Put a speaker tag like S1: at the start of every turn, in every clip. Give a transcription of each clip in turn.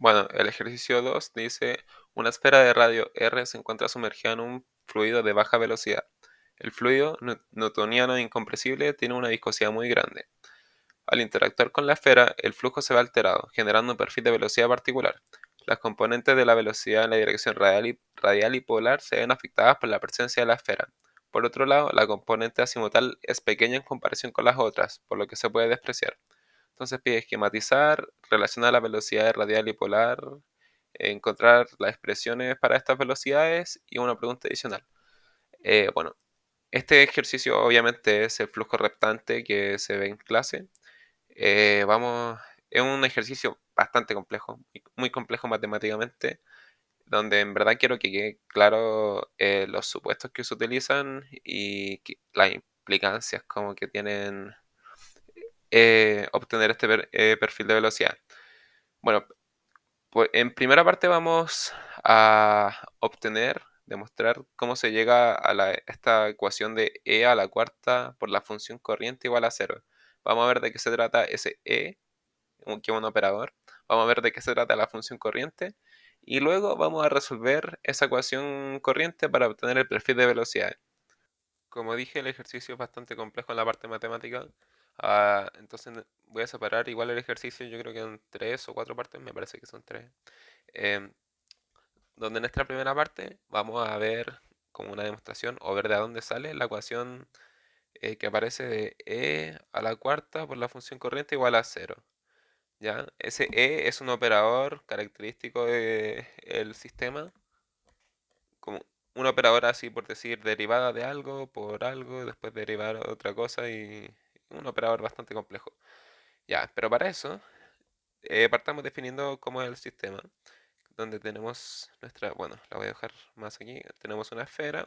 S1: Bueno, el ejercicio 2 dice, una esfera de radio R se encuentra sumergida en un fluido de baja velocidad. El fluido newtoniano incompresible tiene una viscosidad muy grande. Al interactuar con la esfera, el flujo se ve alterado, generando un perfil de velocidad particular. Las componentes de la velocidad en la dirección radial y polar se ven afectadas por la presencia de la esfera. Por otro lado, la componente azimutal es pequeña en comparación con las otras, por lo que se puede despreciar. Entonces pide esquematizar, relacionar la velocidad radial y polar, encontrar las expresiones para estas velocidades y una pregunta adicional. Bueno, este ejercicio obviamente es el flujo reptante que se ve en clase. Vamos, es un ejercicio bastante complejo, muy complejo matemáticamente, donde en verdad quiero que quede claro los supuestos que se utilizan y las implicancias como que tienen obtener este perfil de velocidad. Bueno, pues en primera parte vamos a demostrar cómo se llega a esta ecuación de e a la cuarta por la función corriente igual a cero. Vamos a ver de qué se trata ese e, que es un operador. Vamos a ver de qué se trata la función corriente. Y luego vamos a resolver esa ecuación corriente para obtener el perfil de velocidad. Como dije, el ejercicio es bastante complejo en la parte matemática. Entonces voy a separar igual el ejercicio, yo creo que en tres o cuatro partes, me parece que son tres. Em, Donde en esta primera parte vamos a ver como una demostración o ver de dónde sale la ecuación que aparece de e a la cuarta por la función corriente igual a cero. ¿Ya? Ese e es un operador característico del sistema, como un operador así por decir derivada de algo por algo, después derivar otra cosa y un operador bastante complejo. Ya, pero para eso partamos definiendo cómo es el sistema, donde tenemos nuestra, bueno, la voy a dejar más aquí, tenemos una esfera.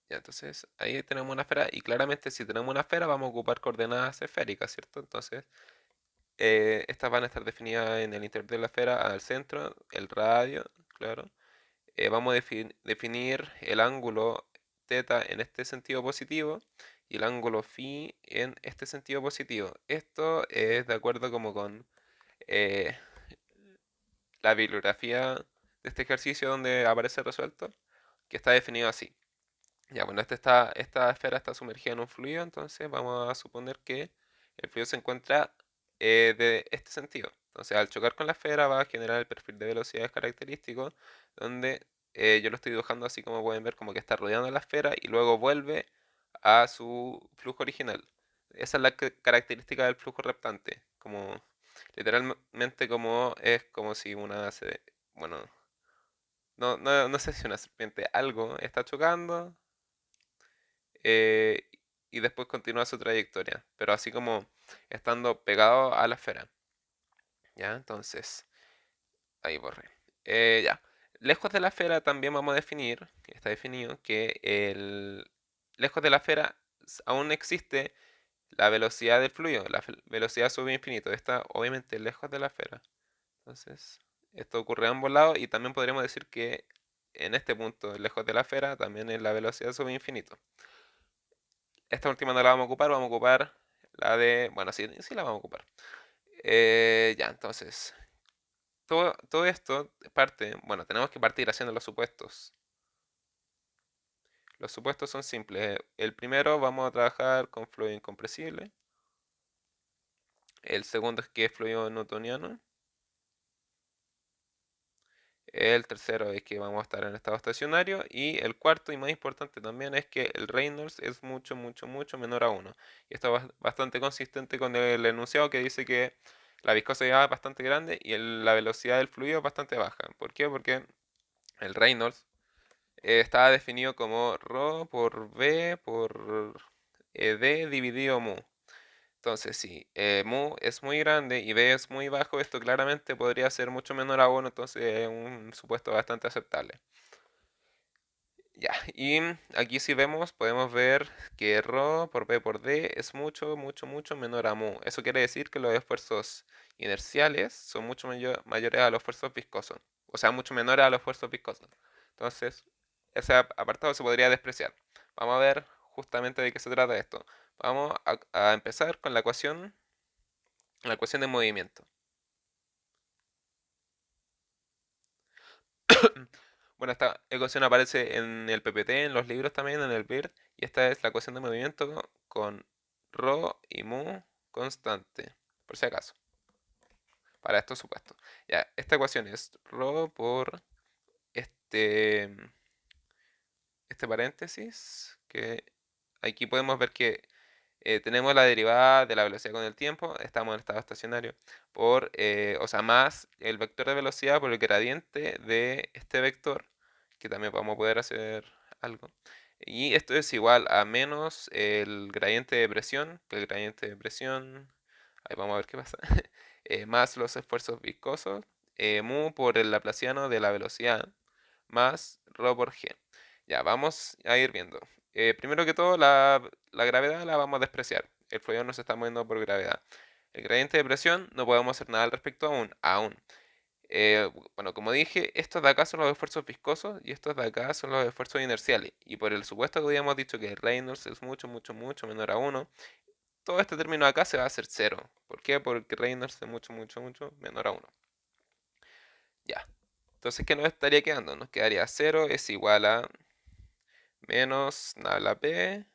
S1: Ya, entonces ahí tenemos una esfera y claramente si tenemos una esfera vamos a ocupar coordenadas esféricas, ¿cierto? Entonces estas van a estar definidas en el interior de la esfera al centro, el radio, claro. Vamos a definir el ángulo θ en este sentido positivo y el ángulo φ en este sentido positivo. Esto es de acuerdo como con eh, la bibliografía de este ejercicio donde aparece resuelto, que está definido así. Ya, bueno, esta esfera está sumergida en un fluido, entonces vamos a suponer que el fluido se encuentra de este sentido. Entonces, al chocar con la esfera va a generar el perfil de velocidades característico, donde yo lo estoy dibujando así como pueden ver, como que está rodeando la esfera y luego vuelve a su flujo original. Esa es la característica del flujo reptante, como literalmente como es como si bueno, no sé si una serpiente, algo está chocando eh, y después continúa su trayectoria, pero así como estando pegado a la esfera. ¿Ya? Entonces, ahí borré. Ya. Lejos de la esfera también vamos a definir, está definido, que lejos de la esfera aún existe la velocidad del fluido, la velocidad subinfinito. Está obviamente lejos de la esfera. Entonces, esto ocurre a ambos lados y también podríamos decir que en este punto, lejos de la esfera, también es la velocidad subinfinito. Esta última no la vamos a ocupar la de... Bueno, sí, sí la vamos a ocupar. Ya, entonces, todo esto parte, bueno, tenemos que partir haciendo los supuestos. Los supuestos son simples. El primero vamos a trabajar con fluido incompresible. El segundo es que es fluido newtoniano. El tercero es que vamos a estar en estado estacionario. Y el cuarto y más importante también es que el Reynolds es mucho, mucho, mucho menor a uno. Y esto es bastante consistente con el enunciado que dice que la viscosidad es bastante grande y la velocidad del fluido es bastante baja. ¿Por qué? Porque el Reynolds estaba definido como ρ por v por d dividido mu. Entonces, si mu es muy grande y b es muy bajo, esto claramente podría ser mucho menor a 1, entonces es un supuesto bastante aceptable. Ya, y aquí si vemos, podemos ver que ρ por b por d es mucho, mucho, mucho menor a mu. Eso quiere decir que los esfuerzos inerciales son mucho mayores a los esfuerzos viscosos. O sea, mucho menores a los esfuerzos viscosos. Entonces, ese apartado se podría despreciar. Vamos a ver justamente de qué se trata esto. Vamos a empezar con la ecuación de movimiento. Bueno, esta ecuación aparece en el PPT, en los libros también, en el BIRD, y esta es la ecuación de movimiento con ρ y mu constante, por si acaso, para estos supuestos. Ya, esta ecuación es ρ por este, este paréntesis, que aquí podemos ver que tenemos la derivada de la velocidad con el tiempo, estamos en estado estacionario, o sea, más el vector de velocidad por el gradiente de este vector, que también vamos a poder hacer algo. Y esto es igual a menos el gradiente de presión, que el gradiente de presión, ahí vamos a ver qué pasa, más los esfuerzos viscosos, mu por el laplaciano de la velocidad, más rho por g. Ya, vamos a ir viendo. Primero que todo, la gravedad la vamos a despreciar. El fluido no se está moviendo por gravedad. El gradiente de presión no podemos hacer nada al respecto aún. Bueno, como dije, estos de acá son los esfuerzos viscosos y estos de acá son los esfuerzos inerciales. Y por el supuesto que habíamos dicho que Reynolds es mucho, mucho, mucho menor a 1, todo este término de acá se va a hacer 0. ¿Por qué? Porque Reynolds es mucho, mucho, mucho menor a 1. Ya. Entonces, ¿qué nos estaría quedando? Nos quedaría 0 es igual a menos nabla P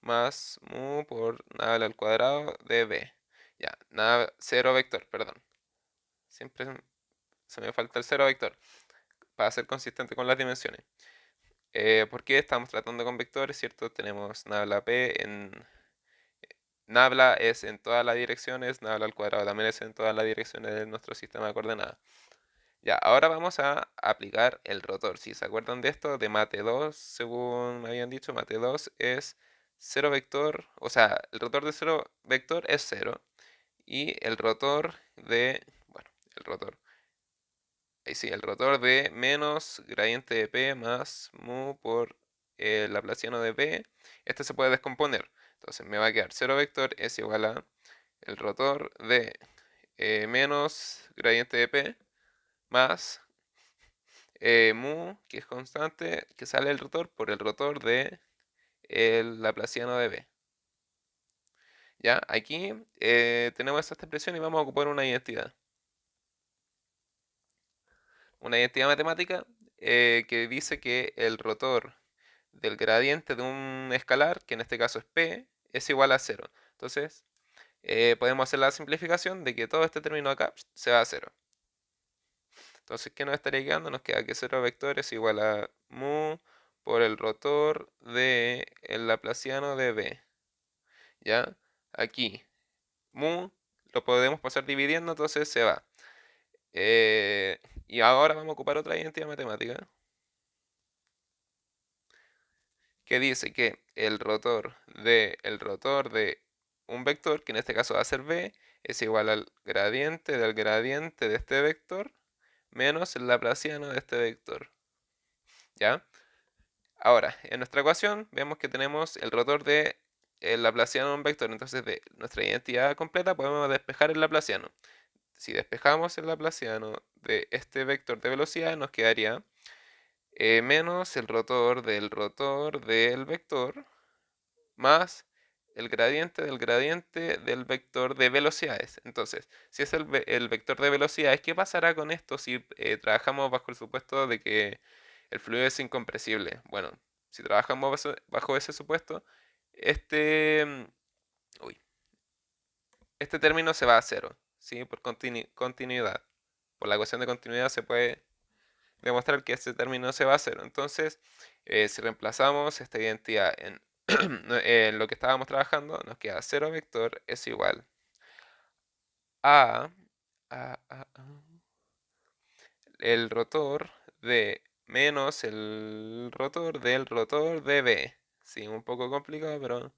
S1: más mu por nabla al cuadrado de B. Ya, nada, 0 vector, perdón. Siempre se me falta el 0 vector para ser consistente con las dimensiones. Porque estamos tratando con vectores, ¿cierto? Tenemos nabla P en... Nabla es en todas las direcciones, nabla al cuadrado también es en todas las direcciones de nuestro sistema de coordenadas. Ya, ahora vamos a aplicar el rotor. Si se acuerdan de esto, de mate 2, según me habían dicho, mate 2 es 0 vector, o sea, el rotor de 0 vector es 0. Y el rotor de, bueno, el rotor, ahí sí, el rotor de menos gradiente de P más mu por el laplaciano de P, este se puede descomponer. Entonces me va a quedar 0 vector es igual a el rotor de menos gradiente de P más mu, que es constante, que sale el rotor por el rotor de el laplaciano de B. Ya, aquí tenemos esta expresión y vamos a ocupar una identidad. Una identidad matemática que dice que el rotor del gradiente de un escalar, que en este caso es P, es igual a 0. Entonces, podemos hacer la simplificación de que todo este término acá se va a 0. Entonces, ¿qué nos estaría quedando? Nos queda que 0 vector es igual a mu por el rotor de el laplaciano de B. ¿Ya? Aquí, mu lo podemos pasar dividiendo, entonces se va. Y ahora vamos a ocupar otra identidad matemática que dice que el rotor de un vector, que en este caso va a ser B, es igual al gradiente del gradiente de este vector menos el laplaciano de este vector. ¿Ya? Ahora, en nuestra ecuación vemos que tenemos el rotor de el laplaciano de un vector, entonces de nuestra identidad completa podemos despejar el laplaciano. Si despejamos el laplaciano de este vector de velocidad, nos quedaría menos el rotor del vector más el gradiente del vector de velocidades. Entonces, si es el vector de velocidades, ¿qué pasará con esto si trabajamos bajo el supuesto de que el fluido es incompresible? Bueno, si trabajamos bajo ese supuesto, este, uy, este término se va a cero, ¿sí? Por continuidad. Por la ecuación de continuidad se puede demostrar que este término se va a cero. Entonces, si reemplazamos esta identidad en, en lo que estábamos trabajando, nos queda 0 vector es igual a, a el rotor de menos el rotor del rotor de B. Sí, un poco complicado, pero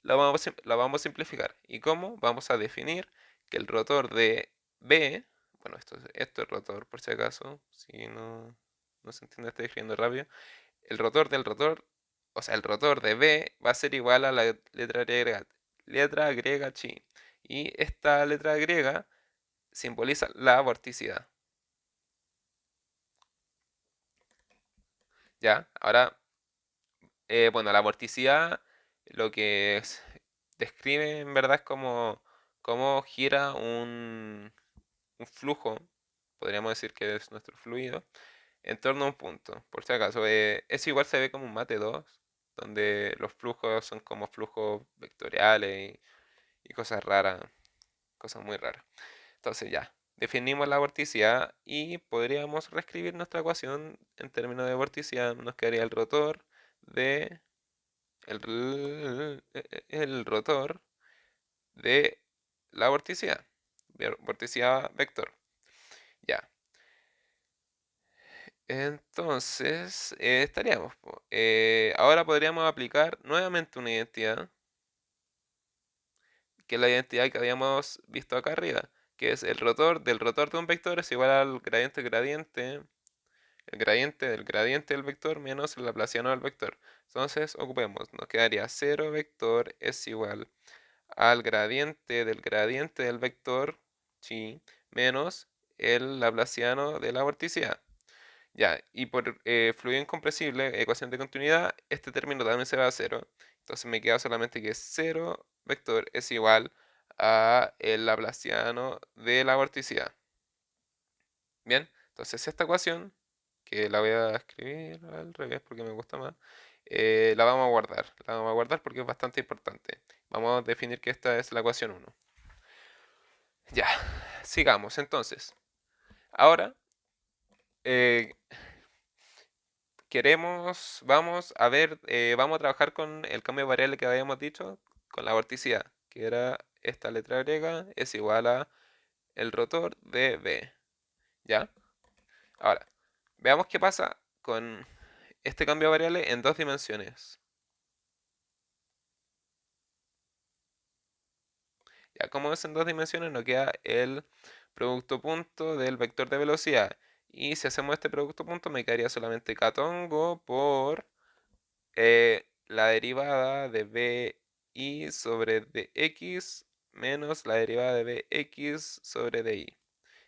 S1: lo vamos a simplificar. ¿Y cómo? Vamos a definir que el rotor de B, bueno, esto es rotor por si acaso, si no se entiende, estoy escribiendo rápido. El rotor del rotor, o sea, el rotor de B va a ser igual a la letra griega chi. Y esta letra griega simboliza la vorticidad. ¿Ya? Ahora, bueno, la vorticidad lo que describe en verdad es como cómo gira un flujo. podríamos decir que es nuestro fluido, en torno a un punto. Por si acaso, eso igual se ve como un mate 2 donde los flujos son como flujos vectoriales y cosas raras, cosas muy raras. Entonces ya, definimos la vorticidad y podríamos reescribir nuestra ecuación en términos de vorticidad. Nos quedaría el rotor de el rotor de la vorticidad, vorticidad vector. Ya, entonces estaríamos. Ahora podríamos aplicar nuevamente una identidad, que es la identidad que habíamos visto acá arriba, que es el rotor del rotor de un vector es igual al gradiente el gradiente del gradiente del vector menos el laplaciano del vector. Entonces ocupemos, nos quedaría 0 vector es igual al gradiente del vector, sí, menos el laplaciano de la vorticidad. Ya, y por fluido incompresible, ecuación de continuidad, este término también se va a cero. Entonces me queda solamente que 0 vector es igual a el laplaciano de la vorticidad. Bien, entonces esta ecuación, que la voy a escribir al revés porque me gusta más, la vamos a guardar. La vamos a guardar porque es bastante importante. Vamos a definir que esta es la ecuación uno. Ya, sigamos entonces. Ahora, eh, vamos a ver, vamos a trabajar con el cambio de variable que habíamos dicho, con la vorticidad, que era esta letra griega, es igual a el rotor de B. ¿Ya? Ahora, veamos qué pasa con este cambio de variable en dos dimensiones. Ya, como es en dos dimensiones, nos queda el producto punto del vector de velocidad. Y si hacemos este producto punto, me quedaría solamente catongo por la derivada de bi sobre dx menos la derivada de bx sobre di.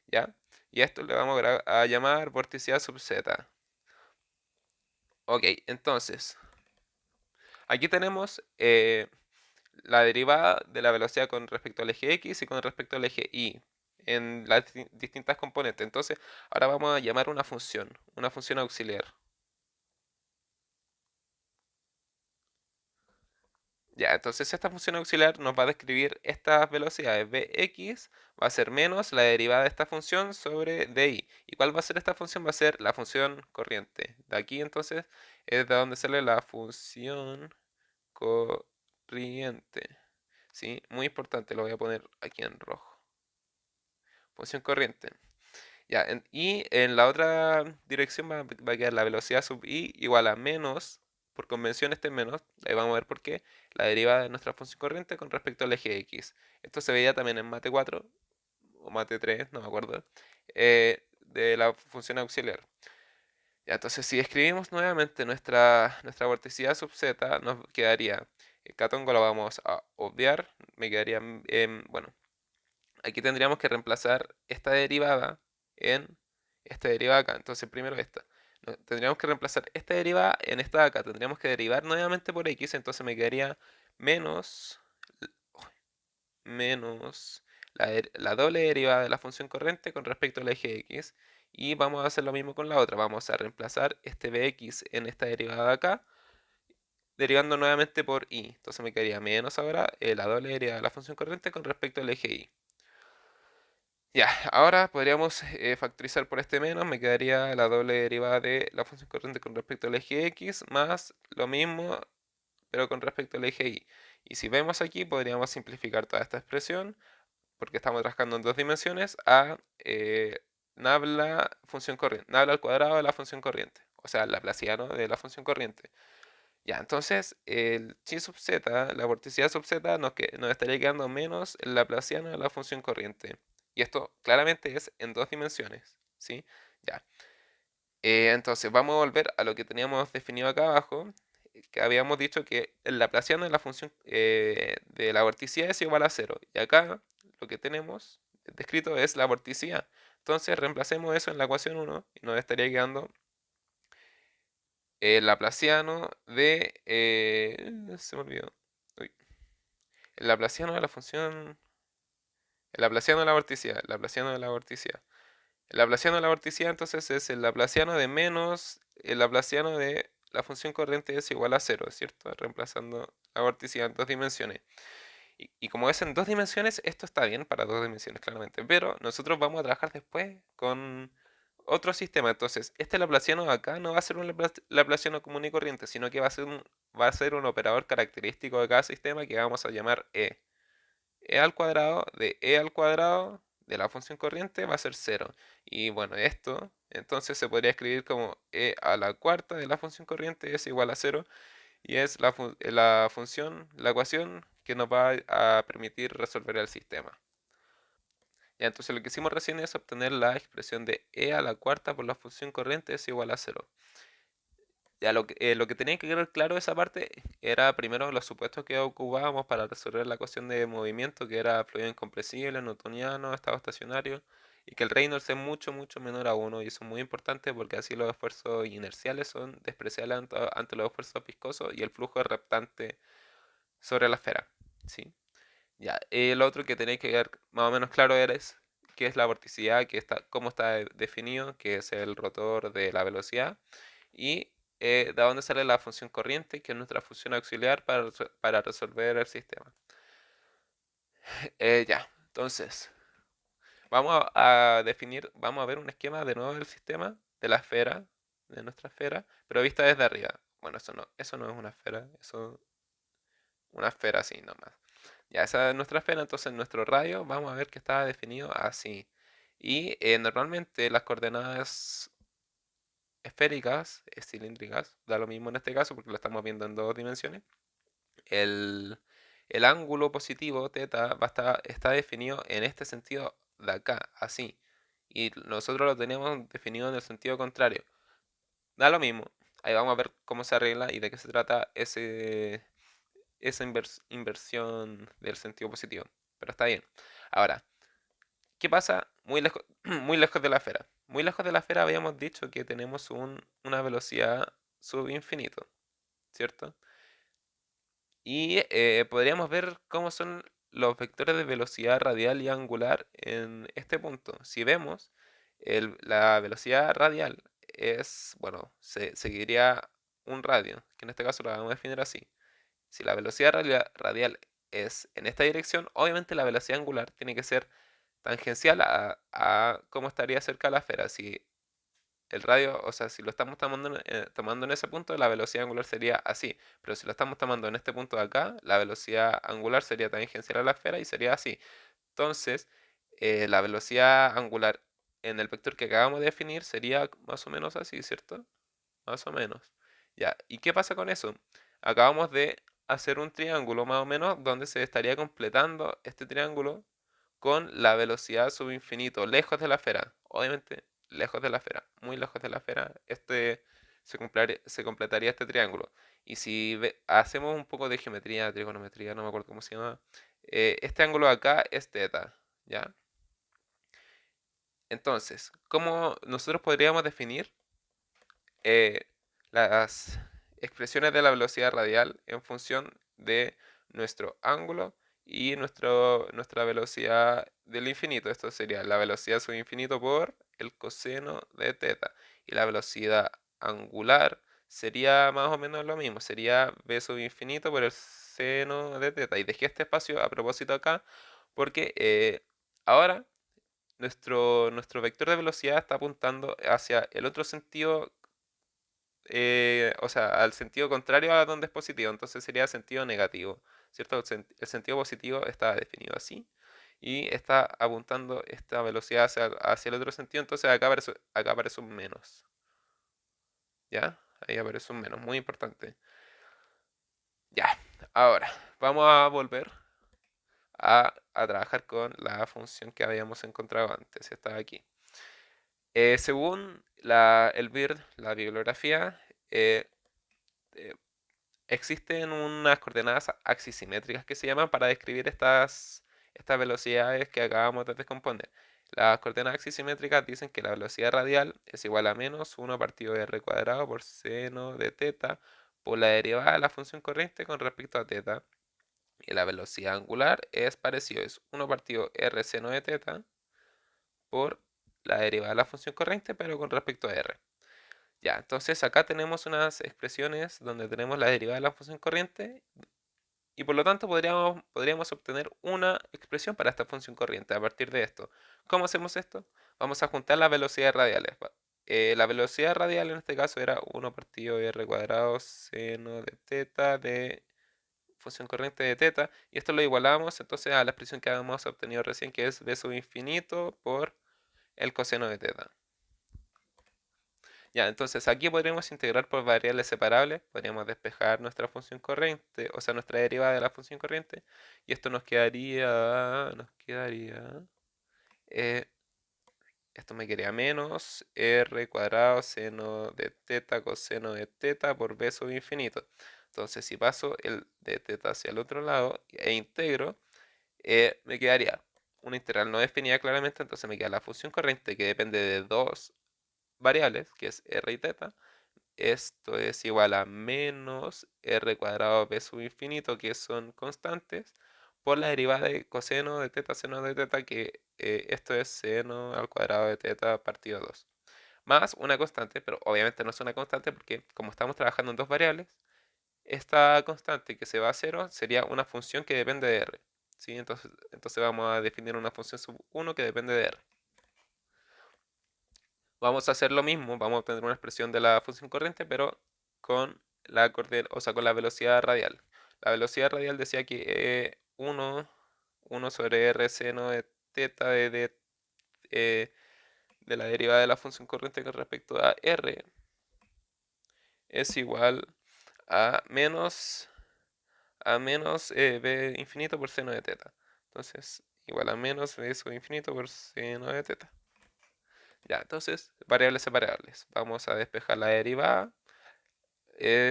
S1: ¿Ya? Y a esto le vamos a llamar vorticidad sub z. Ok, entonces, aquí tenemos la derivada de la velocidad con respecto al eje X y con respecto al eje Y en las distintas componentes. Entonces, ahora vamos a llamar una función auxiliar. Ya, entonces esta función auxiliar nos va a describir estas velocidades. Bx va a ser menos la derivada de esta función sobre di. ¿Y cuál va a ser esta función? Va a ser la función corriente. De aquí entonces es de donde sale la función corriente. ¿Sí? Muy importante, lo voy a poner aquí en rojo. Función corriente. Ya, y en la otra dirección va a quedar la velocidad sub i igual a menos, por convención este menos, ahí vamos a ver por qué, la derivada de nuestra función corriente con respecto al eje x. Esto se veía también en mate 4 o mate 3, no me acuerdo, de la función auxiliar. Ya, entonces si escribimos nuevamente nuestra vorticidad sub z, nos quedaría, el catongo lo vamos a obviar, me quedaría, bueno, aquí tendríamos que reemplazar esta derivada en esta derivada acá. Entonces, primero esta. Tendríamos que reemplazar esta derivada en esta de acá. Tendríamos que derivar nuevamente por x. Entonces me quedaría menos, menos la doble derivada de la función corriente con respecto al eje x. Y vamos a hacer lo mismo con la otra. Vamos a reemplazar este bx en esta derivada de acá, derivando nuevamente por y. Entonces me quedaría menos ahora la doble derivada de la función corriente con respecto al eje y. Ya, ahora podríamos factorizar por este menos, me quedaría la doble derivada de la función corriente con respecto al eje x más lo mismo pero con respecto al eje y. Y si vemos aquí podríamos simplificar toda esta expresión porque estamos trabajando en dos dimensiones a nabla función corriente, nabla al cuadrado de la función corriente, o sea, el laplaciano de la función corriente. Ya, entonces el chi sub z, la vorticidad sub z, nos estaría quedando menos el laplaciano de la función corriente. Y esto claramente es en dos dimensiones, ¿sí? Ya. Entonces vamos a volver a lo que teníamos definido acá abajo, que habíamos dicho que el laplaciano de la función de la vorticidad es igual a cero. Y acá lo que tenemos descrito es la vorticidad. Entonces reemplacemos eso en la ecuación uno y nos estaría quedando el laplaciano de... se me olvidó. Uy. El laplaciano de la función... El laplaciano de la vorticidad. El laplaciano de la vorticidad. El laplaciano de la vorticidad entonces es el laplaciano de menos el laplaciano de la función corriente es igual a cero, ¿cierto? Reemplazando la vorticidad en dos dimensiones. Y como es en dos dimensiones, esto está bien para dos dimensiones, claramente. Pero nosotros vamos a trabajar después con otro sistema. Entonces, este laplaciano de acá no va a ser un laplaciano común y corriente, sino que va a ser un operador característico de cada sistema que vamos a llamar E. E al cuadrado de E al cuadrado de la función corriente va a ser cero. Y bueno, esto entonces se podría escribir como E a la cuarta de la función corriente es igual a cero. Y es la función, la ecuación que nos va a permitir resolver el sistema. Ya, entonces lo que hicimos recién es obtener la expresión de e a la cuarta por la función corriente es igual a cero. Ya, lo que tenía que quedar claro de esa parte era primero los supuestos que ocupábamos para resolver la ecuación de movimiento, que era fluido incompresible, newtoniano, estado estacionario, y que el Reynolds es mucho, mucho menor a 1, y eso es muy importante porque así los esfuerzos inerciales son despreciables ante los esfuerzos viscosos y el flujo es reptante sobre la esfera. ¿Sí? Ya, lo otro que tenéis que ver más o menos claro es qué es la vorticidad, cómo está definido, que es el rotor de la velocidad, y de dónde sale la función corriente, que es nuestra función auxiliar para resolver el sistema. Ya, entonces, vamos a ver un esquema de nuevo del sistema, de la esfera, de nuestra esfera, pero vista desde arriba. Bueno, eso no es una esfera, eso una esfera así nomás. Ya, esa es nuestra esfera, entonces nuestro radio vamos a ver que está definido así. Y normalmente las coordenadas esféricas, cilíndricas, da lo mismo en este caso porque lo estamos viendo en dos dimensiones. El, el ángulo positivo, teta, está definido en este sentido de acá, así. Y nosotros lo teníamos definido en el sentido contrario. Da lo mismo. Ahí vamos a ver cómo se arregla y de qué se trata esa inversión del sentido positivo. Pero está bien. Ahora, ¿qué pasa muy lejos, muy lejos de la esfera? Muy lejos de la esfera habíamos dicho que tenemos una velocidad subinfinito, ¿cierto? Y podríamos ver cómo son los vectores de velocidad radial y angular en este punto. Si vemos, la velocidad radial es, bueno, seguiría un radio, que en este caso lo vamos a definir así. Si la velocidad radial es en esta dirección, obviamente la velocidad angular tiene que ser tangencial a cómo estaría cerca de la esfera. Si el radio, o sea, si lo estamos tomando en ese punto, la velocidad angular sería así. Pero si lo estamos tomando en este punto de acá, la velocidad angular sería tangencial a la esfera y sería así. Entonces, la velocidad angular en el vector que acabamos de definir sería más o menos así, ¿cierto? Más o menos. Ya, ¿y qué pasa con eso? Acabamos de hacer un triángulo más o menos donde se estaría completando este triángulo con la velocidad subinfinito, lejos de la esfera. Obviamente, lejos de la esfera, muy lejos de la esfera, se completaría este triángulo. Y si hacemos un poco de geometría, trigonometría, no me acuerdo cómo se llama, este ángulo de acá es teta, ¿ya? Entonces, ¿cómo nosotros podríamos definir eh, las expresiones de la velocidad radial en función de nuestro ángulo y nuestra velocidad del infinito? Esto sería la velocidad sub infinito por el coseno de teta. Y la velocidad angular sería más o menos lo mismo. Sería b sub infinito por el seno de teta. Y dejé este espacio a propósito acá porque ahora nuestro vector de velocidad está apuntando hacia el otro sentido, o sea, al sentido contrario a donde es positivo, entonces sería sentido negativo, ¿cierto? El sentido positivo está definido así y está apuntando esta velocidad hacia el otro sentido, entonces acá aparece un menos, ¿ya? Ahí aparece un menos, muy importante. Ya, ahora vamos a volver a trabajar con la función que habíamos encontrado antes, estaba aquí. Según el BIRD, la bibliografía, eh, eh, existen unas coordenadas axisimétricas que se llaman para describir estas velocidades que acabamos de descomponer. Las coordenadas axisimétricas dicen que la velocidad radial es igual a menos 1 partido de r cuadrado por seno de teta por la derivada de la función corriente con respecto a teta. Y la velocidad angular es parecido, es 1 partido r seno de teta por la derivada de la función corriente, pero con respecto a r. Ya, entonces acá tenemos unas expresiones donde tenemos la derivada de la función corriente y por lo tanto podríamos obtener una expresión para esta función corriente a partir de esto. ¿Cómo hacemos esto? Vamos a juntar las velocidades radiales. La velocidad radial en este caso era 1 partido r cuadrado seno de teta de función corriente de teta, y esto lo igualamos entonces a la expresión que habíamos obtenido recién, que es b sub infinito por el coseno de teta. Ya, entonces aquí podríamos integrar por variables separables, podríamos despejar nuestra función corriente, o sea, nuestra derivada de la función corriente, y esto eh, esto me quedaría menos r cuadrado seno de teta coseno de teta por b sub infinito. Entonces, si paso el de teta hacia el otro lado e integro, me quedaría una integral no definida claramente, entonces me queda la función corriente que depende de dos variables, que es r y teta. Esto es igual a menos r cuadrado b sub infinito, que son constantes, por la derivada de coseno de teta seno de teta, que esto es seno al cuadrado de teta partido 2. Más una constante, pero obviamente no es una constante porque como estamos trabajando en dos variables, esta constante que se va a cero sería una función que depende de r. ¿Sí? Entonces vamos a definir una función sub 1 que depende de r. Vamos a hacer lo mismo, vamos a obtener una expresión de la función corriente, pero con o sea, con la velocidad radial. La velocidad radial decía que 1 sobre r seno de teta eh, de la derivada de la función corriente con respecto a r es igual a menos b infinito por seno de teta. Entonces, igual a menos b sub infinito por seno de teta. Ya, entonces, variables separables. Vamos a despejar la derivada.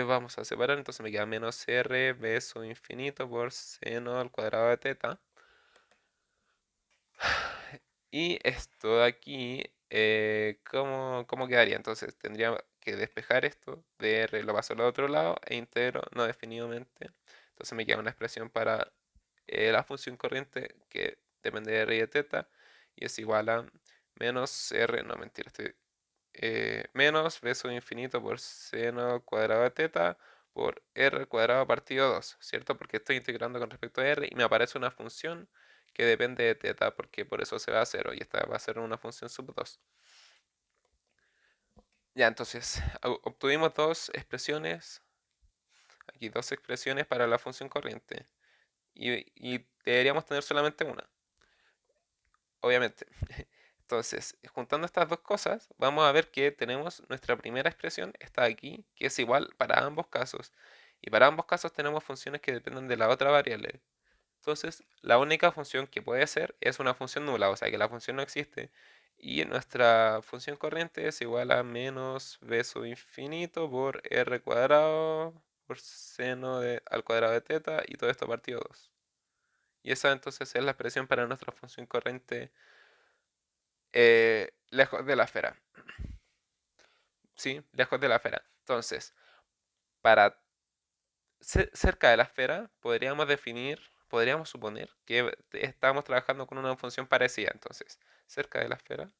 S1: Vamos a separar, entonces me queda menos r b sub infinito por seno al cuadrado de teta. Y esto de aquí, ¿cómo quedaría? Entonces tendría que despejar esto de r, lo paso al otro lado e integro no definidamente. Entonces me queda una expresión para la función corriente que depende de r y de teta y es igual a menos r, no mentira, menos b sub infinito por seno cuadrado de teta por r cuadrado partido 2, ¿cierto? Porque estoy integrando con respecto a r y me aparece una función que depende de teta, porque por eso se va a 0 y esta va a ser una función sub 2. Ya, entonces, obtuvimos dos expresiones para la función corriente y deberíamos tener solamente una, obviamente. Entonces, juntando estas dos cosas, vamos a ver que tenemos nuestra primera expresión, está aquí, que es igual para ambos casos. Y para ambos casos tenemos funciones que dependen de la otra variable. Entonces, la única función que puede ser es una función nula, o sea que la función no existe. Y nuestra función corriente es igual a menos b sub infinito por r cuadrado por seno al cuadrado de teta y todo esto partido 2. Y esa entonces es la expresión para nuestra función corriente lejos de la esfera. ¿Sí? Lejos de la esfera. Entonces, para cerca de la esfera podríamos suponer que estamos trabajando con una función parecida. Entonces, cerca de la esfera,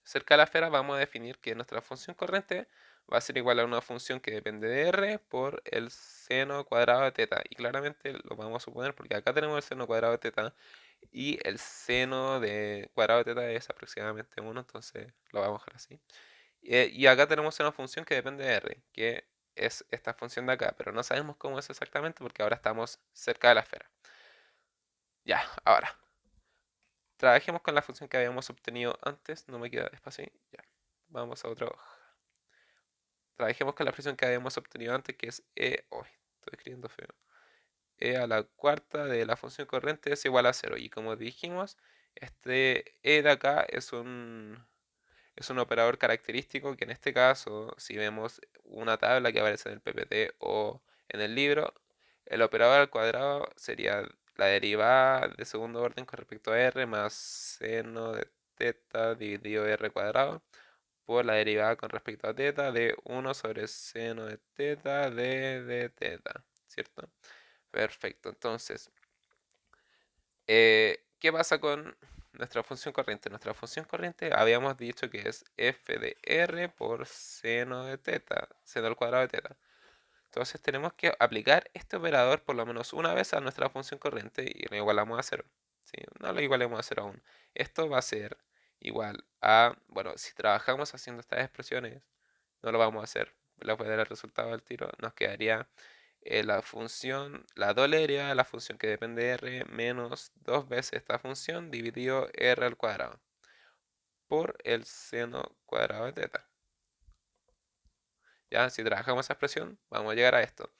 S1: cerca de la esfera vamos a definir que nuestra función corriente va a ser igual a una función que depende de r por el seno cuadrado de teta. Y claramente lo vamos a suponer porque acá tenemos el seno cuadrado de teta y el seno de cuadrado de teta es aproximadamente 1, entonces lo vamos a dejar así. Y acá tenemos una función que depende de r, que es esta función de acá, pero no sabemos cómo es exactamente porque ahora estamos cerca de la esfera. Ya, ahora, trabajemos con la función que habíamos obtenido antes, no me queda espacio ahí, ya, vamos a otra hoja. Trabajemos con la función que habíamos obtenido antes, que es estoy escribiendo feo, e a la cuarta de la función corriente es igual a 0, y como dijimos, este e de acá es un operador característico que en este caso, si vemos una tabla que aparece en el PPT o en el libro, el operador al cuadrado sería la derivada de segundo orden con respecto a r más seno de teta dividido r cuadrado por la derivada con respecto a teta de 1 sobre seno de teta de teta, ¿cierto? Perfecto, entonces ¿Qué pasa con nuestra función corriente? Nuestra función corriente habíamos dicho que es f de r por seno de teta, seno al cuadrado de teta. Entonces tenemos que aplicar este operador por lo menos una vez a nuestra función corriente y lo igualamos a cero. ¿Sí? No lo igualemos a cero aún. Esto va a ser igual a, bueno, si trabajamos haciendo estas expresiones, no lo vamos a hacer. Les voy a dar el resultado del tiro. Nos quedaría la función, la doble derivada de la función que depende de r menos dos veces esta función dividido r al cuadrado por el seno cuadrado de teta. Ya, si trabajamos esa expresión, vamos a llegar a esto.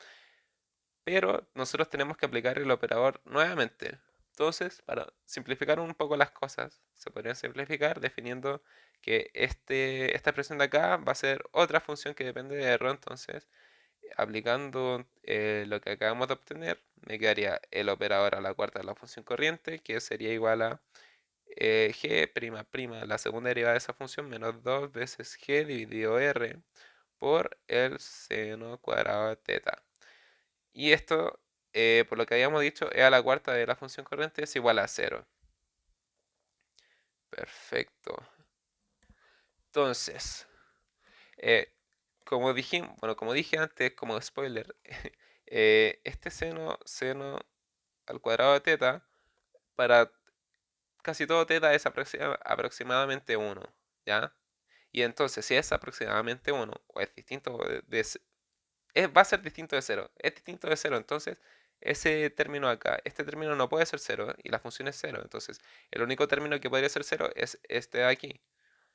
S1: Pero nosotros tenemos que aplicar el operador nuevamente. Entonces, para simplificar un poco las cosas, se podrían simplificar definiendo que esta expresión de acá va a ser otra función que depende de r. Entonces, aplicando lo que acabamos de obtener, me quedaría el operador a la cuarta de la función corriente, que sería igual a g', la segunda derivada de esa función, menos 2 veces g dividido r por el seno cuadrado de teta. Y esto, por lo que habíamos dicho, e a la cuarta de la función corriente es igual a cero. Perfecto. Entonces, eh, como dije antes, como spoiler, este seno al cuadrado de teta, para casi todo teta es aproximadamente 1, ¿ya? Y entonces, si es aproximadamente 1, o es distinto va a ser distinto de cero. Es distinto de cero, entonces ese término acá, este término no puede ser cero y la función es cero. Entonces, el único término que podría ser cero es este de aquí.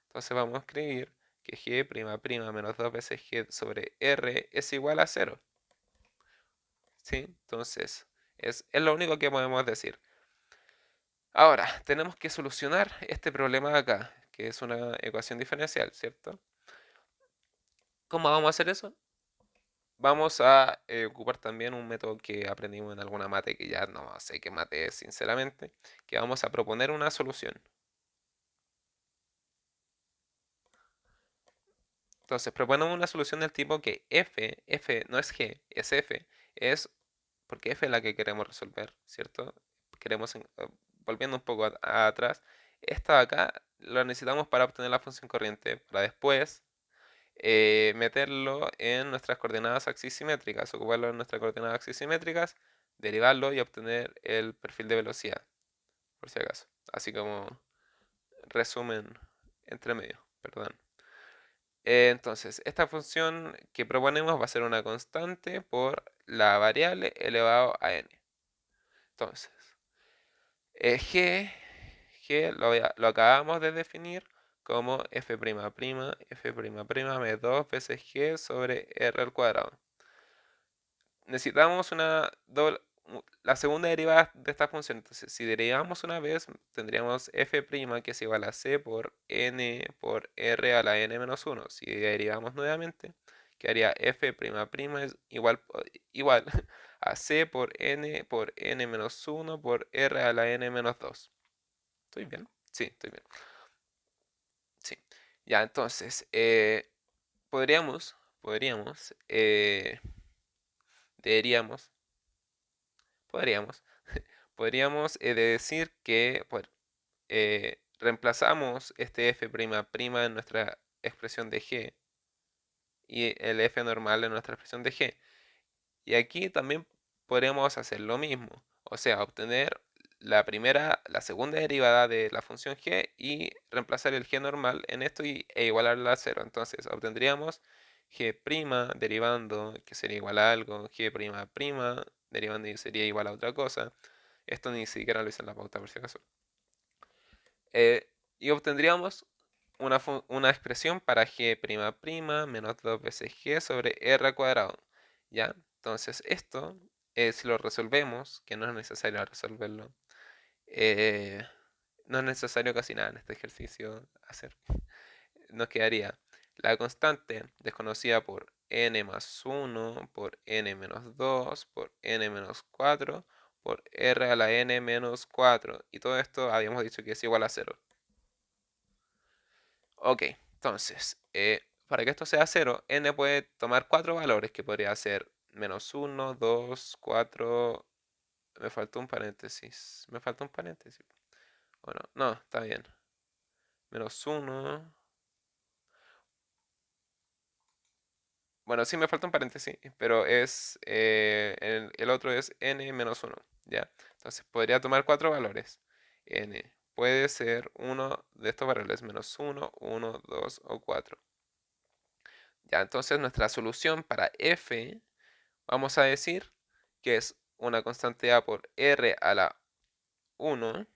S1: Entonces vamos a escribir que g' menos 2 veces g sobre r es igual a cero. ¿Sí? Entonces, es lo único que podemos decir. Ahora, tenemos que solucionar este problema de acá, que es una ecuación diferencial, ¿cierto? ¿Cómo vamos a hacer eso? Vamos a ocupar también un método que aprendimos en alguna mate, que ya no sé qué mate es sinceramente, que vamos a proponer una solución. Entonces, proponemos una solución del tipo que f no es g, es f, es porque f es la que queremos resolver, ¿cierto? Queremos, volviendo un poco atrás, esta de acá lo necesitamos para obtener la función corriente, para después meterlo en nuestras coordenadas axisimétricas, ocuparlo en nuestras coordenadas axisimétricas, derivarlo y obtener el perfil de velocidad, por si acaso. Así como resumen entre medio, perdón. Entonces, esta función que proponemos va a ser una constante por la variable elevado a n. Entonces, g lo acabamos de definir como f'', f'' más 2 veces g sobre r al cuadrado. Necesitamos la segunda derivada de esta función. Entonces, si derivamos una vez, tendríamos f', que es igual a c por n por r a la n menos 1. Si derivamos nuevamente, quedaría f'' es igual a c por n menos 1 por r a la n menos 2. ¿Estoy bien? Sí, estoy bien. Sí. Ya, entonces, podríamos, deberíamos, podríamos, podríamos decir que reemplazamos este f'' en nuestra expresión de g y el f normal en nuestra expresión de g. Y aquí también podríamos hacer lo mismo, o sea, obtener la segunda derivada de la función g y reemplazar el g normal en esto e igualarla a cero. Entonces obtendríamos g' derivando, que sería igual a algo, g'' derivando y sería igual a otra cosa. Esto ni siquiera lo hice en la pauta por si acaso. Y obtendríamos una expresión para g'' menos 2 veces g sobre r al cuadrado. ¿Ya? Entonces esto, si lo resolvemos, que no es necesario resolverlo, eh, no es necesario casi nada en este ejercicio hacer. Nos quedaría la constante desconocida por n más 1, por n menos 2, por n menos 4, por r a la n menos 4. Y todo esto habíamos dicho que es igual a 0. Ok, entonces, para que esto sea 0, n puede tomar 4 valores que podría ser menos 1, 2, 4 me faltó un paréntesis. Me faltó un paréntesis. Bueno, no, está bien. Menos uno. Bueno, sí me falta un paréntesis, pero es el otro es n menos uno, ¿ya? Entonces podría tomar cuatro valores. N puede ser uno de estos valores, menos uno, uno, 2 o 4. Ya, entonces nuestra solución para f, vamos a decir que es una constante a por r a la 1,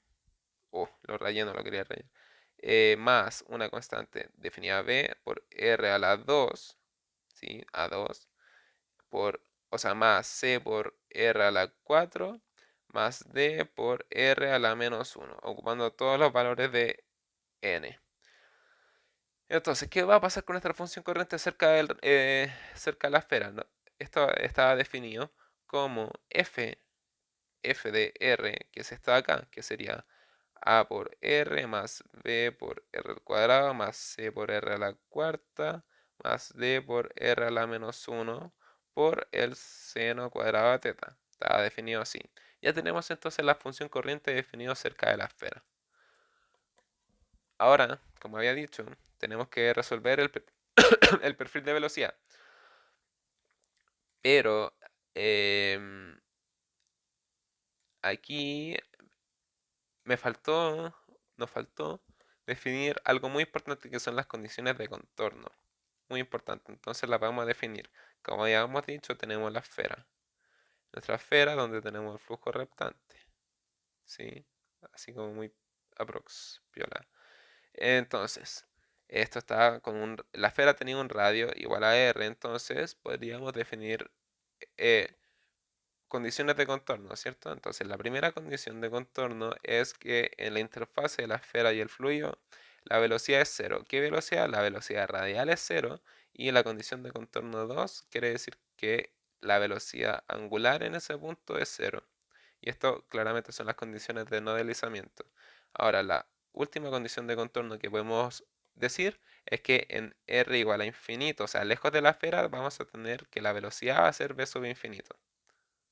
S1: lo relleno, lo quería rellenar, más una constante definida b por r a la 2, ¿sí? A 2 por, o sea, más c por r a la 4 más d por r a la menos 1, ocupando todos los valores de n. Entonces, ¿qué va a pasar con nuestra función corriente cerca de la esfera? No, esto estaba definido como f de r, que es esta de acá, que sería a por r más b por r al cuadrado más c por r a la cuarta más d por r a la menos 1 por el seno cuadrado de teta. Estaba definido así. Ya tenemos entonces la función corriente definida cerca de la esfera. Ahora, como había dicho, tenemos que resolver el perfil de velocidad. Pero aquí nos faltó definir algo muy importante que son las condiciones de contorno. Muy importante, entonces las vamos a definir. Como ya hemos dicho, tenemos la esfera. Nuestra esfera donde tenemos el flujo reptante. ¿Sí? Así como muy aprox, piola. Entonces, esto está con la esfera tenía un radio igual a r, entonces podríamos definir eh, condiciones de contorno, ¿cierto? Entonces, la primera condición de contorno es que en la interfase de la esfera y el fluido, la velocidad es cero. ¿Qué velocidad? La velocidad radial es cero. Y la condición de contorno 2 quiere decir que la velocidad angular en ese punto es cero. Y esto claramente son las condiciones de no deslizamiento. Ahora, la última condición de contorno que podemos decir es que en r igual a infinito, o sea, lejos de la esfera, vamos a tener que la velocidad va a ser v sub infinito.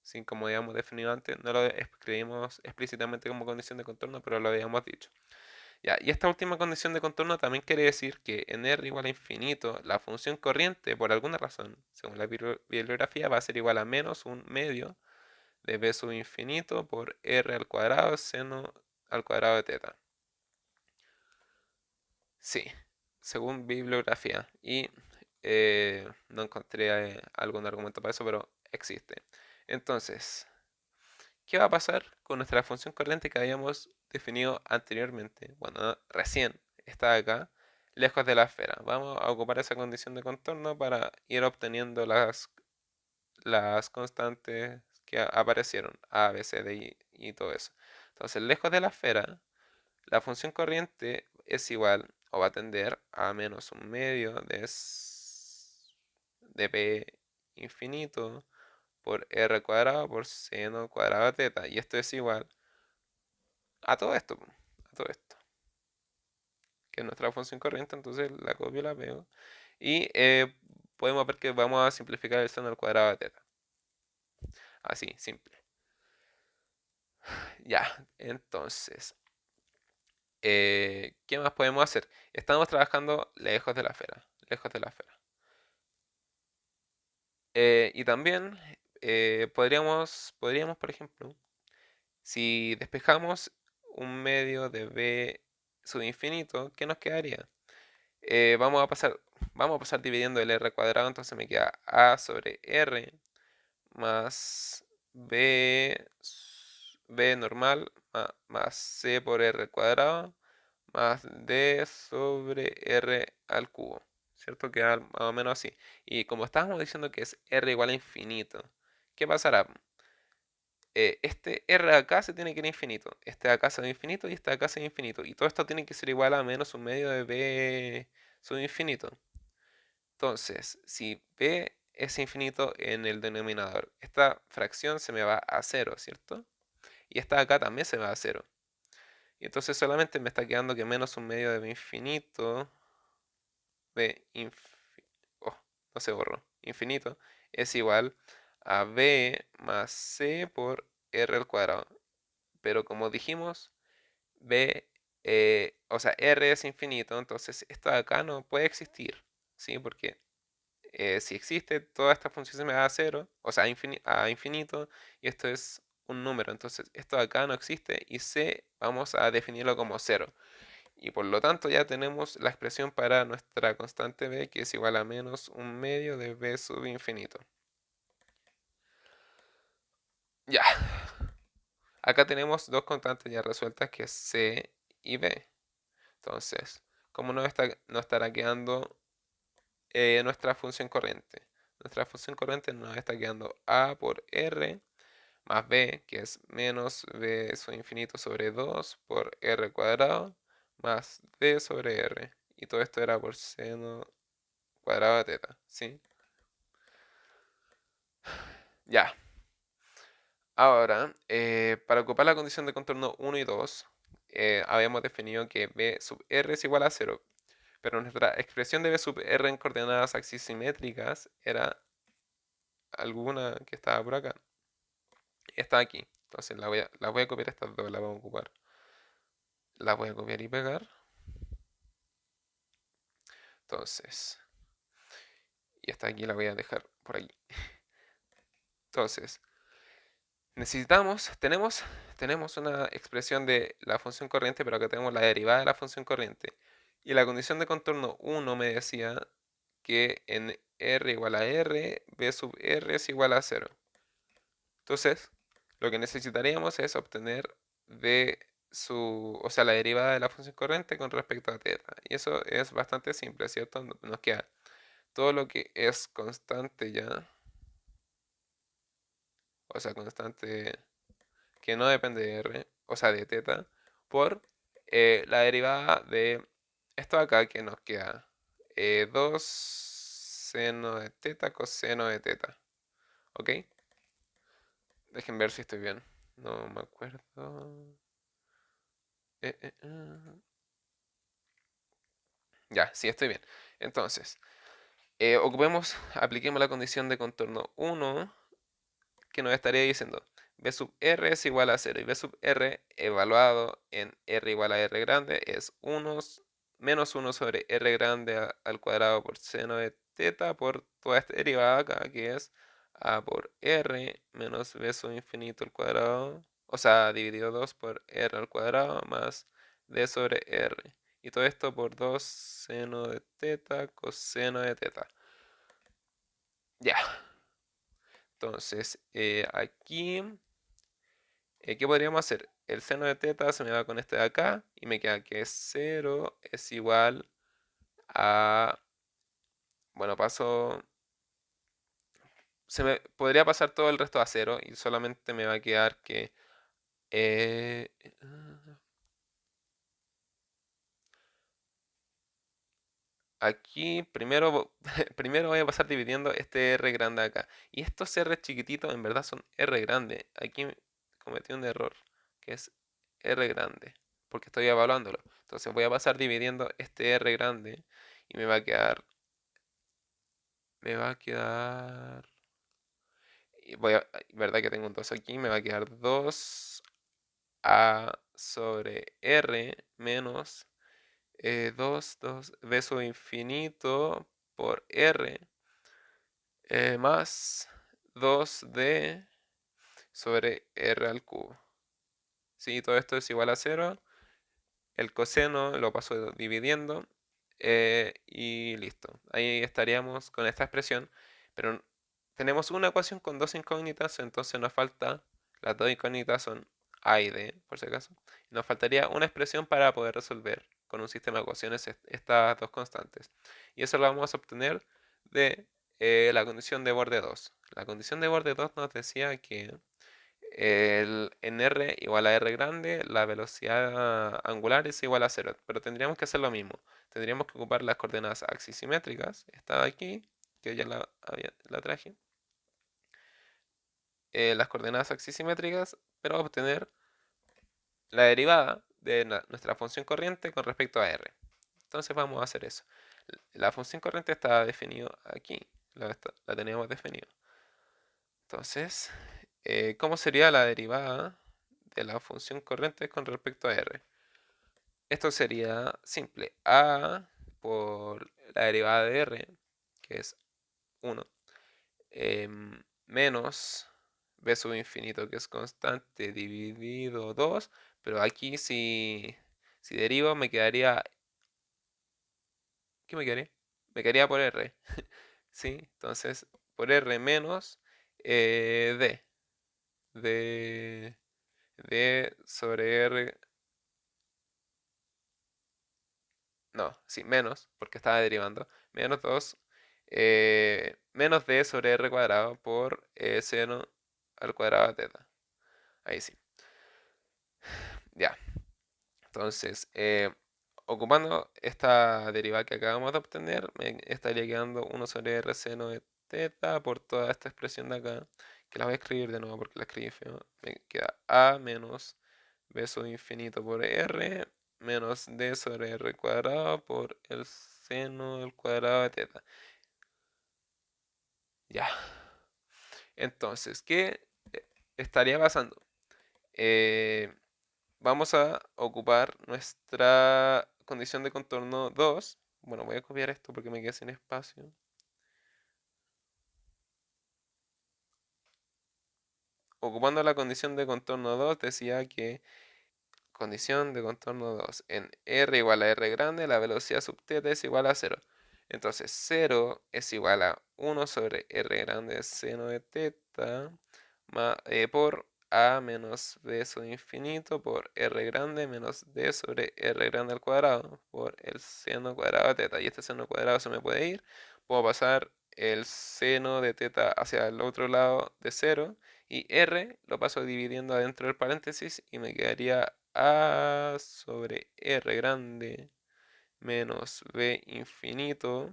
S1: Sin como habíamos definido antes, no lo escribimos explícitamente como condición de contorno, pero lo habíamos dicho. Ya, y esta última condición de contorno también quiere decir que en r igual a infinito, la función corriente, por alguna razón, según la bibliografía, va a ser igual a menos un medio de b sub infinito por r al cuadrado seno al cuadrado de teta. Sí, según bibliografía. Y no encontré algún argumento para eso, pero existe. Entonces, ¿qué va a pasar con nuestra función corriente que habíamos definido anteriormente? Bueno, no, recién está acá, lejos de la esfera. Vamos a ocupar esa condición de contorno para ir obteniendo las constantes que aparecieron, A, B, C, D y todo eso. Entonces, lejos de la esfera, la función corriente es igual o va a tender a menos un medio de P infinito por R cuadrado por seno cuadrado de teta. Y esto es igual a todo esto, a todo esto, que es nuestra función corriente, entonces la copio y la pego. Y podemos ver que vamos a simplificar el seno al cuadrado de teta. Así, simple. Ya, entonces, ¿qué más podemos hacer? Estamos trabajando lejos de la esfera, lejos de la esfera. Y también podríamos, por ejemplo, si despejamos un medio de b sub infinito, ¿qué nos quedaría? Vamos a pasar dividiendo el r cuadrado, entonces me queda a sobre r más b normal más c por r cuadrado más d sobre r al cubo, ¿cierto? Queda más o menos así. Y como estábamos diciendo que es r igual a infinito, ¿qué pasará? Este r acá se tiene que ir a infinito, este acá se va a infinito y este acá se va a infinito. Y todo esto tiene que ser igual a menos un medio de b sub infinito. Entonces, si b es infinito en el denominador, esta fracción se me va a cero, ¿cierto? Y esta acá también se va a cero. Y entonces solamente me está quedando que menos un medio de b infinito, oh, no se borró, infinito, es igual a b más c por r al cuadrado. Pero como dijimos, b, o sea, r es infinito, entonces esto de acá no puede existir, ¿sí? Porque si existe, toda esta función se me da a cero, o sea, a infinito, y esto es un número, entonces esto de acá no existe, y c vamos a definirlo como cero. Y por lo tanto ya tenemos la expresión para nuestra constante b, que es igual a menos un medio de b sub infinito. Ya, acá tenemos dos constantes ya resueltas, que es c y b. Entonces, ¿cómo nos estará quedando nuestra función corriente? Nuestra función corriente nos está quedando a por r más b, que es menos b sub infinito sobre 2 por r cuadrado, más b sobre r. Y todo esto era por seno cuadrado de teta, ¿sí? Ya. Ahora, para ocupar la condición de contorno 1 y 2, habíamos definido que b sub r es igual a 0. Pero nuestra expresión de b sub r en coordenadas axisimétricas era alguna que estaba por acá. Está aquí. Entonces la voy a copiar estas dos, las vamos a ocupar. Las voy a copiar y pegar. Entonces, y esta aquí la voy a dejar por aquí. Entonces, tenemos una expresión de la función corriente, pero acá tenemos la derivada de la función corriente. Y la condición de contorno 1 me decía que en r igual a r, b sub r es igual a 0. Entonces, lo que necesitaríamos es obtener o sea, la derivada de la función corriente con respecto a θ. Y eso es bastante simple, ¿cierto? Nos queda todo lo que es constante ya, o sea, constante que no depende de r, o sea, de θ, por la derivada de esto de acá que nos queda 2 seno de θ coseno de θ. ¿Ok? Dejen ver si estoy bien. No me acuerdo. Eh, eh, eh. Ya, sí, estoy bien. Entonces, apliquemos la condición de contorno 1 que nos estaría diciendo b sub r es igual a 0 y b sub r evaluado en r igual a r grande es menos 1 sobre r grande al cuadrado por seno de θ por toda esta derivada acá que es a por r menos b sub infinito al cuadrado, o sea, dividido 2 por r al cuadrado más d sobre r. Y todo esto por 2 seno de θ coseno de θ. Ya. Entonces, aquí, ¿qué podríamos hacer? El seno de θ se me va con este de acá y me queda que 0 es igual a... Bueno, se me podría pasar todo el resto a 0 y solamente me va a quedar que... eh, aquí primero voy a pasar dividiendo este R grande acá. Y estos R chiquititos en verdad son R grande. Aquí cometí un error, que es R grande, porque estoy evaluándolo. Entonces voy a pasar dividiendo este R grande y me va a quedar, verdad que tengo un 2 aquí, me va a quedar 2A sobre R menos 2 b sub infinito por R más 2D sobre R al cubo. Si todo esto es igual a 0, el coseno lo paso dividiendo y listo. Ahí estaríamos con esta expresión, pero tenemos una ecuación con dos incógnitas, entonces nos falta, las dos incógnitas son A y D, por si acaso. Nos faltaría una expresión para poder resolver con un sistema de ecuaciones estas dos constantes. Y eso lo vamos a obtener de la condición de borde 2. La condición de borde 2 nos decía que en R igual a R grande, la velocidad angular es igual a 0. Pero tendríamos que hacer lo mismo. Tendríamos que ocupar las coordenadas axisimétricas. Estaba aquí, que ya la traje. Las coordenadas axisimétricas, pero obtener la derivada de nuestra función corriente con respecto a R. Entonces vamos a hacer eso. La función corriente está definida aquí. La teníamos definido. Entonces, ¿cómo sería la derivada de la función corriente con respecto a r? Esto sería simple. A por la derivada de r, que es 1, menos b sub infinito, que es constante, dividido 2. Pero aquí si derivo me quedaría... ¿Qué me quedaría? Me quedaría por r. ¿Sí? Entonces, por r menos d. D sobre r. No, sí, menos, porque estaba derivando. Menos 2 menos d sobre r cuadrado por seno al cuadrado de teta. Ahí sí. Ya. Entonces, ocupando esta derivada que acabamos de obtener, me estaría quedando 1 sobre r seno de teta por toda esta expresión de acá, que la voy a escribir de nuevo porque la escribí feo. Me queda a menos b sub infinito por r menos d sobre r cuadrado por el seno del cuadrado de teta. Ya. Entonces, ¿qué estaría pasando? Eh, Vamos a ocupar nuestra condición de contorno 2. Bueno, voy a copiar esto porque me quedé sin espacio. Ocupando la condición de contorno 2, decía que condición de contorno 2 en r igual a r grande, la velocidad sub θ es igual a 0. Entonces 0 es igual a 1 sobre r grande seno de θ por a menos b sub infinito por r grande menos d sobre r grande al cuadrado por el seno cuadrado de θ. Y este seno cuadrado se me puede ir. Puedo pasar el seno de θ hacia el otro lado de 0 y r lo paso dividiendo adentro del paréntesis y me quedaría a sobre r grande menos b infinito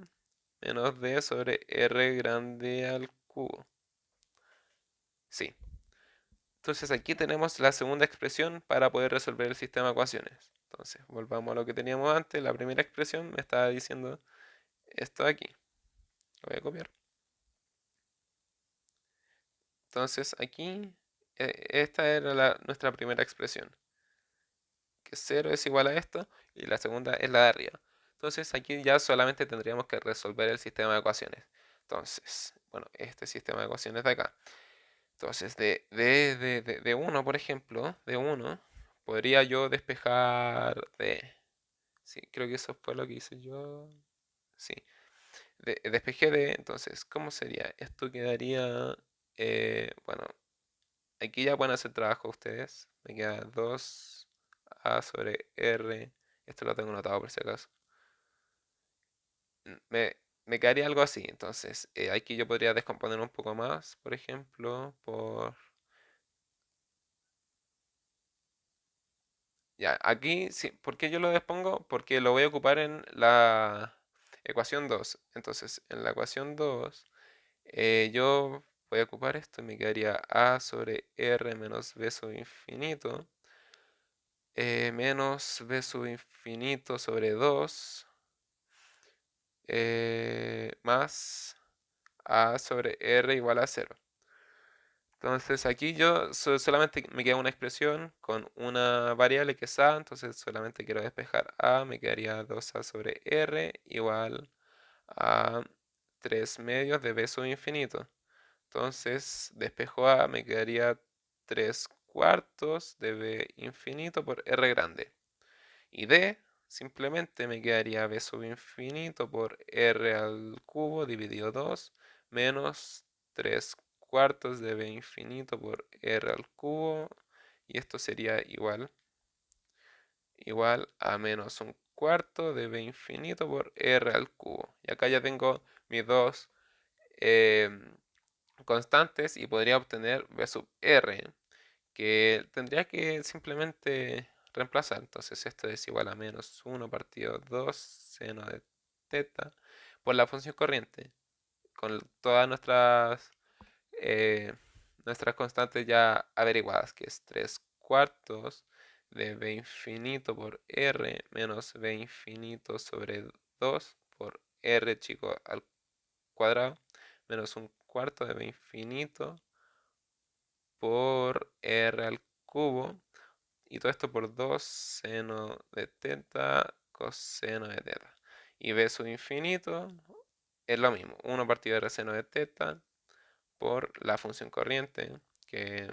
S1: menos d sobre r grande al cubo. Sí. Entonces aquí tenemos la segunda expresión para poder resolver el sistema de ecuaciones. Entonces, volvamos a lo que teníamos antes. La primera expresión me estaba diciendo esto de aquí. Lo voy a copiar. Entonces aquí, esta era nuestra primera expresión. Que 0 es igual a esto y la segunda es la de arriba. Entonces aquí ya solamente tendríamos que resolver el sistema de ecuaciones. Entonces, bueno, este sistema de ecuaciones de acá. Entonces, de 1, por ejemplo, de 1, podría yo despejar de... Sí, creo que eso fue lo que hice yo. Sí, despejé de... Entonces, ¿cómo sería? Esto quedaría... bueno, aquí ya pueden hacer trabajo ustedes. Me queda 2a sobre r. Esto lo tengo anotado por si acaso. Me quedaría algo así. Entonces, aquí yo podría descomponer un poco más, por ejemplo, por... Ya, aquí, sí, ¿por qué yo lo despongo? Porque lo voy a ocupar en la ecuación 2. Entonces, en la ecuación 2, yo voy a ocupar esto y me quedaría a sobre r menos b sub infinito menos b sub infinito sobre 2 más a sobre r igual a 0. Entonces aquí yo solamente me queda una expresión con una variable que es a, entonces solamente quiero despejar a, me quedaría 2a sobre r igual a 3 medios de b sub infinito. Entonces despejo a, me quedaría 3 cuartos de b infinito por r grande. Y d simplemente me quedaría b sub infinito por r al cubo dividido 2 menos 3 cuartos de b infinito por r al cubo. Y esto sería igual a menos un cuarto de b infinito por r al cubo. Y acá ya tengo mis dos em, constantes y podría obtener b sub r, que tendría que simplemente reemplazar. Entonces esto es igual a menos 1 partido 2 seno de teta por la función corriente, con todas eh, nuestras constantes ya averiguadas, que es 3 cuartos de b infinito por r menos b infinito sobre 2 por r chico al cuadrado menos un cuarto de b infinito por r al cubo. Y todo esto por 2 seno de teta coseno de teta. Y b sub infinito es lo mismo. 1 partido de r seno de teta por la función corriente, que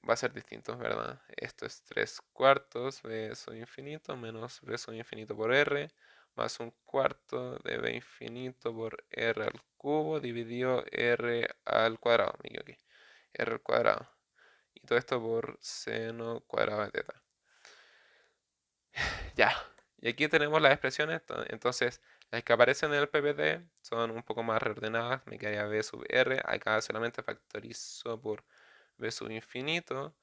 S1: va a ser distinto, ¿verdad? Esto es 3 cuartos b sub infinito menos b sub infinito por r, más un cuarto de b infinito por r al cubo dividido r al cuadrado, me equivoqué, r al cuadrado. Y todo esto por seno cuadrado de teta. Ya. Y aquí tenemos las expresiones. Entonces, las que aparecen en el PPT son un poco más reordenadas. Me quedaría b sub r. Acá solamente factorizo por b sub infinito.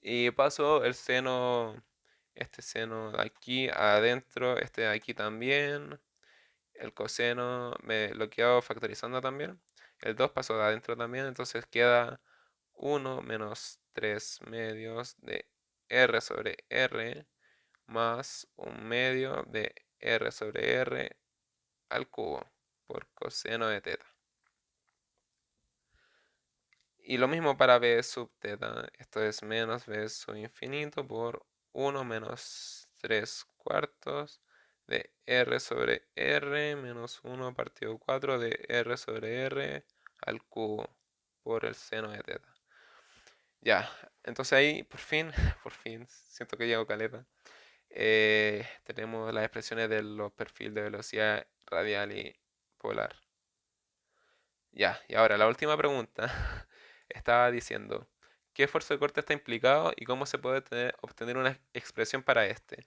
S1: Y paso el seno, este seno de aquí adentro, este de aquí también. El coseno me lo quedo factorizando también. El 2 paso de adentro también. Entonces queda 1 menos 3 medios de r sobre r más un medio de r sobre r al cubo por coseno de teta. Y lo mismo para b sub teta. Esto es menos b sub infinito por 1 menos 3 cuartos de r sobre r menos 1 partido 4 de r sobre r al cubo por el seno de teta. Ya, entonces ahí por fin, siento que llego caleta. Tenemos las expresiones de los perfiles de velocidad radial y polar. Ya, y ahora la última pregunta. Estaba diciendo, ¿qué esfuerzo de corte está implicado y cómo se puede obtener una expresión para este?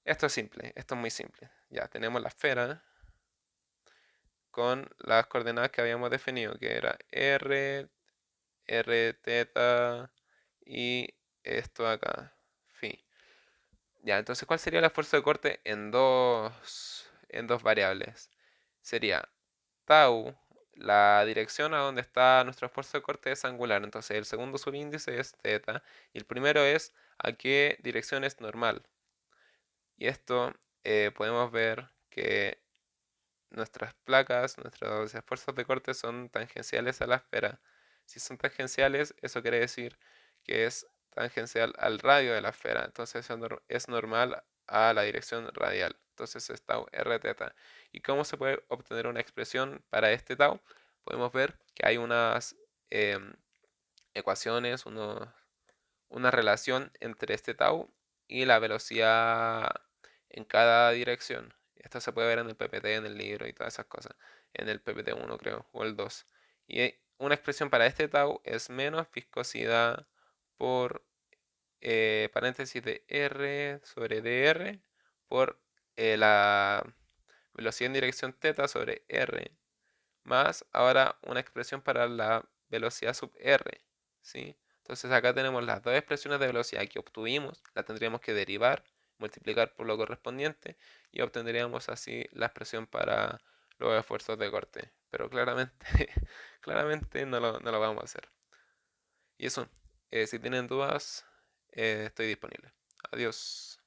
S1: Esto es simple, esto es muy simple. Ya, tenemos la esfera con las coordenadas que habíamos definido, que era r, r teta y esto acá, phi. Ya, entonces, ¿cuál sería el esfuerzo de corte en dos variables? Sería tau, la dirección a donde está nuestro esfuerzo de corte es angular. Entonces, el segundo subíndice es θ y el primero es a qué dirección es normal. Y esto podemos ver que nuestras placas, nuestros esfuerzos de corte son tangenciales a la esfera. Si son tangenciales, eso quiere decir que es tangencial al radio de la esfera. Entonces es normal a la dirección radial. Entonces es tau r teta. ¿Y cómo se puede obtener una expresión para este tau? Podemos ver que hay unas em, ecuaciones, una relación entre este tau y la velocidad en cada dirección. Esto se puede ver en el PPT, en el libro y todas esas cosas. En el PPT 1 creo, o el 2. Y una expresión para este tau es menos viscosidad por paréntesis de R sobre dr por la velocidad en dirección θ sobre R más ahora una expresión para la velocidad sub r, ¿sí? Entonces acá tenemos las dos expresiones de velocidad que obtuvimos, la tendríamos que derivar, multiplicar por lo correspondiente y obtendríamos así la expresión para los esfuerzos de corte. Pero claramente, claramente no lo vamos a hacer. Y eso, si tienen dudas, estoy disponible. Adiós.